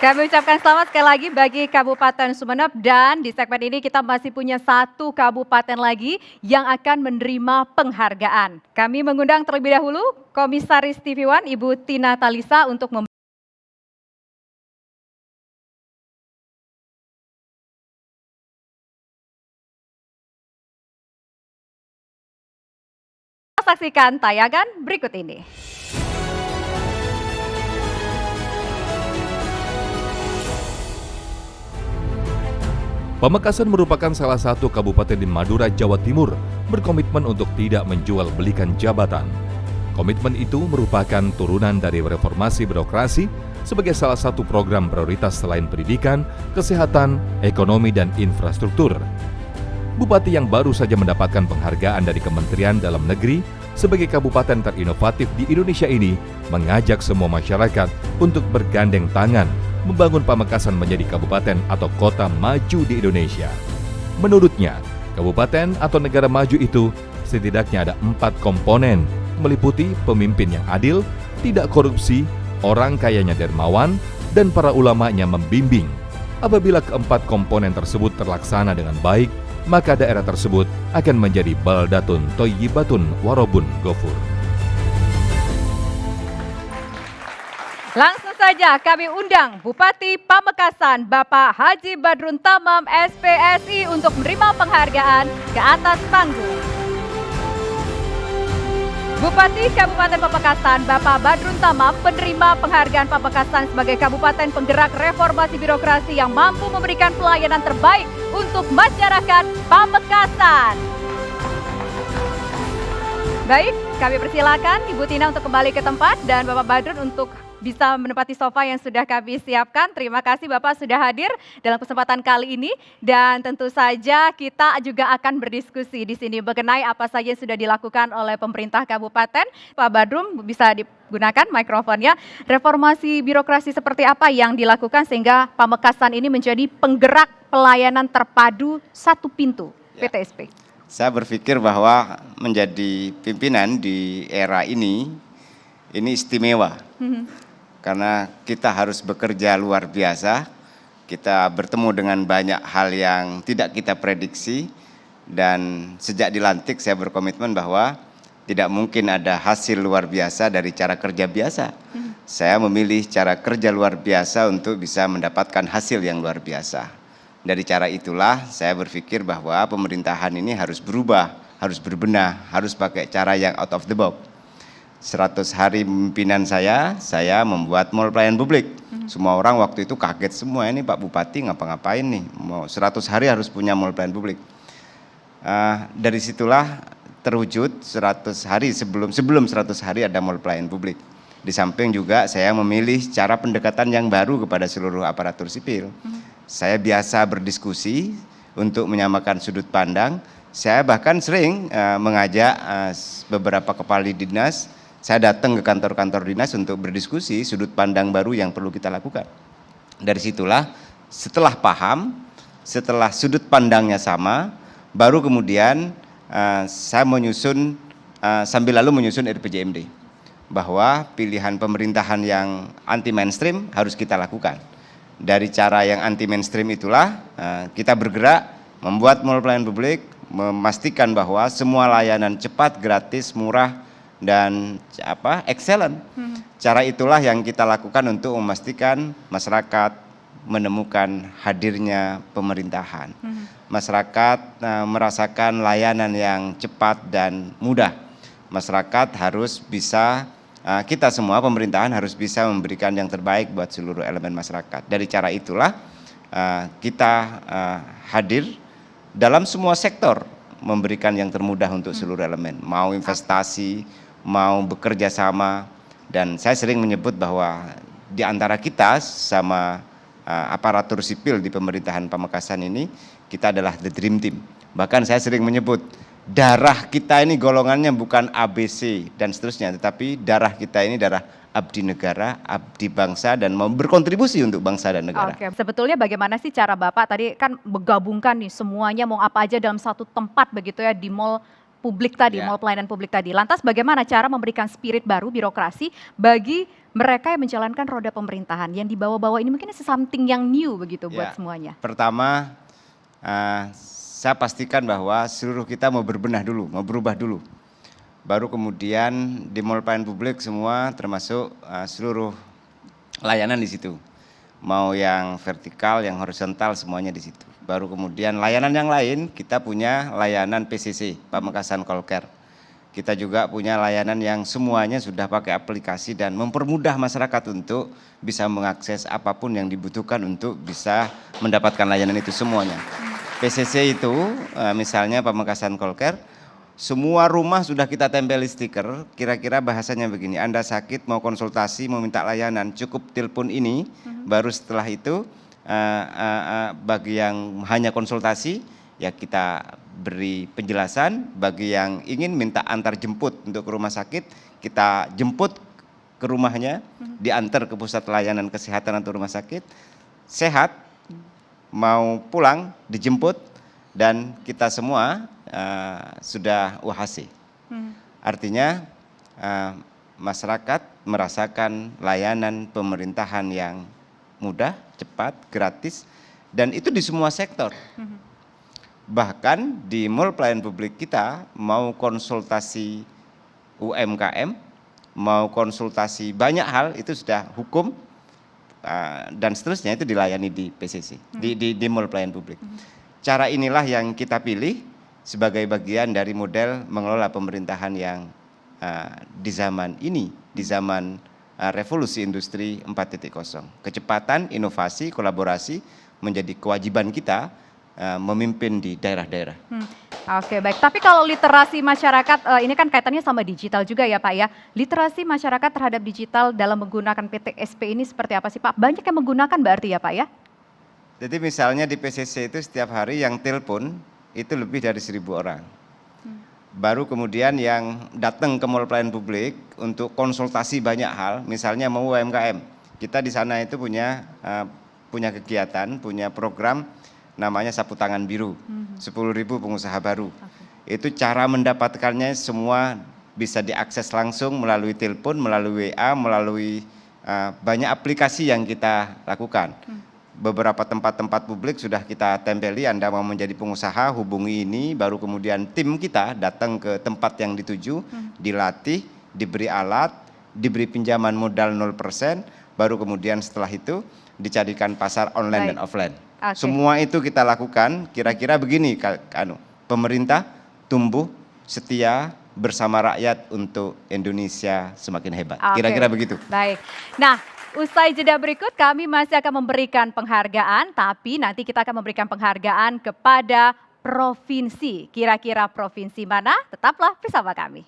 Kami ucapkan selamat sekali lagi bagi Kabupaten Sumeneb dan di segmen ini kita masih punya satu kabupaten lagi yang akan menerima penghargaan. Kami mengundang terlebih dahulu Komisaris TV One Ibu Tina Talisa untuk saksikan tayangan berikut ini. Pamekasan merupakan salah satu kabupaten di Madura, Jawa Timur, berkomitmen untuk tidak menjual belikan jabatan. Komitmen itu merupakan turunan dari reformasi birokrasi sebagai salah satu program prioritas selain pendidikan, kesehatan, ekonomi, dan infrastruktur. Bupati yang baru saja mendapatkan penghargaan dari Kementerian Dalam Negeri sebagai kabupaten terinovatif di Indonesia ini mengajak semua masyarakat untuk bergandeng tangan membangun Pamekasan menjadi kabupaten atau kota maju di Indonesia. Menurutnya, kabupaten atau negara maju itu setidaknya ada 4 komponen, meliputi pemimpin yang adil, tidak korupsi, orang kayanya dermawan, dan para ulamanya membimbing. Apabila keempat komponen tersebut terlaksana dengan baik, maka daerah tersebut akan menjadi baldatun thayyibatun warabun ghafur. Langsung saja kami undang Bupati Pamekasan Bapak Haji Badrun Tamam SPSI untuk menerima penghargaan ke atas panggung. Bupati Kabupaten Pamekasan Bapak Badrun Tamam penerima penghargaan Pamekasan sebagai Kabupaten Penggerak Reformasi Birokrasi yang mampu memberikan pelayanan terbaik untuk masyarakat Pamekasan. Baik, kami persilakan Ibu Tina untuk kembali ke tempat dan Bapak Badrun untuk bisa menempati sofa yang sudah kami siapkan. Terima kasih Bapak sudah hadir dalam kesempatan kali ini dan tentu saja kita juga akan berdiskusi di sini mengenai apa saja yang sudah dilakukan oleh pemerintah kabupaten. Pak Badrun bisa digunakan mikrofonnya. Reformasi birokrasi seperti apa yang dilakukan sehingga Pamekasan ini menjadi penggerak pelayanan terpadu satu pintu PTSP? Saya berpikir bahwa menjadi pimpinan di era ini istimewa. Karena kita harus bekerja luar biasa, kita bertemu dengan banyak hal yang tidak kita prediksi, dan sejak dilantik saya berkomitmen bahwa tidak mungkin ada hasil luar biasa dari cara kerja biasa. Saya memilih cara kerja luar biasa untuk bisa mendapatkan hasil yang luar biasa. Dari cara itulah saya berpikir bahwa pemerintahan ini harus berubah, harus berbenah, harus pakai cara yang out of the box. 100 hari pimpinan saya membuat mall pelayanan publik. Semua orang waktu itu kaget semua, ini Pak Bupati ngapa-ngapain nih, mau 100 hari harus punya mall pelayanan publik. Dari situlah terwujud 100 hari sebelum 100 hari ada mall pelayanan publik. Di samping juga saya memilih cara pendekatan yang baru kepada seluruh aparatur sipil. Saya biasa berdiskusi untuk menyamakan sudut pandang. Saya bahkan sering mengajak beberapa kepala dinas. Saya datang ke kantor-kantor dinas untuk berdiskusi sudut pandang baru yang perlu kita lakukan. Dari situlah setelah paham, setelah sudut pandangnya sama, baru kemudian saya sambil lalu menyusun RPJMD. Bahwa pilihan pemerintahan yang anti mainstream harus kita lakukan. Dari cara yang anti mainstream itulah kita bergerak membuat mall pelayanan publik, memastikan bahwa semua layanan cepat, gratis, murah, dan excellent. Cara itulah yang kita lakukan untuk memastikan masyarakat menemukan hadirnya pemerintahan. Masyarakat merasakan layanan yang cepat dan mudah. Masyarakat harus bisa, kita semua pemerintahan harus bisa memberikan yang terbaik buat seluruh elemen masyarakat. Dari cara itulah kita hadir dalam semua sektor, memberikan yang termudah untuk seluruh elemen, mau investasi, mau bekerja sama, dan saya sering menyebut bahwa di antara kita sama aparatur sipil di pemerintahan Pamekasan ini, kita adalah the dream team. Bahkan saya sering menyebut darah kita ini golongannya bukan ABC dan seterusnya, tetapi darah kita ini darah abdi negara, abdi bangsa, dan mau berkontribusi untuk bangsa dan negara. Oke, sebetulnya bagaimana sih cara Bapak tadi kan menggabungkan nih semuanya mau apa aja dalam satu tempat begitu ya di mall publik tadi, Ya. mall pelayanan publik tadi. Lantas bagaimana cara memberikan spirit baru birokrasi bagi mereka yang menjalankan roda pemerintahan yang dibawa-bawa ini mungkin something yang new begitu buat Ya. semuanya. Pertama, saya pastikan bahwa seluruh kita mau berbenah dulu, mau berubah dulu. Baru kemudian di mall pelayanan publik semua termasuk seluruh layanan di situ. Mau yang vertikal, yang horizontal semuanya di situ. Baru kemudian layanan yang lain kita punya layanan PCC, Pamekasan Call Care. Kita juga punya layanan yang semuanya sudah pakai aplikasi dan mempermudah masyarakat untuk bisa mengakses apapun yang dibutuhkan untuk bisa mendapatkan layanan itu semuanya. PCC itu misalnya Pamekasan Call Care, semua rumah sudah kita tempeli stiker, kira-kira bahasanya begini, Anda sakit mau konsultasi, mau minta layanan, cukup telepon ini, baru setelah itu bagi yang hanya konsultasi, ya kita beri penjelasan, bagi yang ingin minta antar jemput untuk ke rumah sakit, kita jemput ke rumahnya, diantar ke pusat layanan kesehatan atau rumah sakit, sehat, mau pulang, dijemput, dan kita semua sudah UHC. Artinya masyarakat merasakan layanan pemerintahan yang mudah, cepat, gratis, dan itu di semua sektor. Bahkan di mall pelayanan publik kita mau konsultasi UMKM, mau konsultasi banyak hal itu sudah hukum dan seterusnya itu dilayani di PCC, di mall pelayanan publik. Cara inilah yang kita pilih sebagai bagian dari model mengelola pemerintahan yang di zaman ini, di zaman revolusi industri 4.0. Kecepatan, inovasi, kolaborasi menjadi kewajiban kita memimpin di daerah-daerah. Oke, baik. Tapi kalau literasi masyarakat, ini kan kaitannya sama digital juga ya Pak ya. Literasi masyarakat terhadap digital dalam menggunakan PTSP ini seperti apa sih Pak? Banyak yang menggunakan berarti ya Pak ya? Jadi misalnya di PCC itu setiap hari yang telepon itu lebih dari 1.000 orang. Baru kemudian yang datang ke mall pelayanan publik untuk konsultasi banyak hal, misalnya mau UMKM. Kita di sana itu punya kegiatan, punya program namanya Sapu Tangan Biru, 10.000 pengusaha baru. Itu cara mendapatkannya semua bisa diakses langsung melalui telepon, melalui WA, melalui banyak aplikasi yang kita lakukan. Beberapa tempat-tempat publik sudah kita tempeli, Anda mau menjadi pengusaha, hubungi ini, baru kemudian tim kita datang ke tempat yang dituju, dilatih, diberi alat, diberi pinjaman modal 0%, baru kemudian setelah itu dicarikan pasar online dan offline. Semua itu kita lakukan, kira-kira begini, pemerintah tumbuh setia bersama rakyat untuk Indonesia semakin hebat. Kira-kira begitu. Baik. Nah, usai jeda berikut kami masih akan memberikan penghargaan, tapi nanti kita akan memberikan penghargaan kepada provinsi. Kira-kira provinsi mana? Tetaplah bersama kami.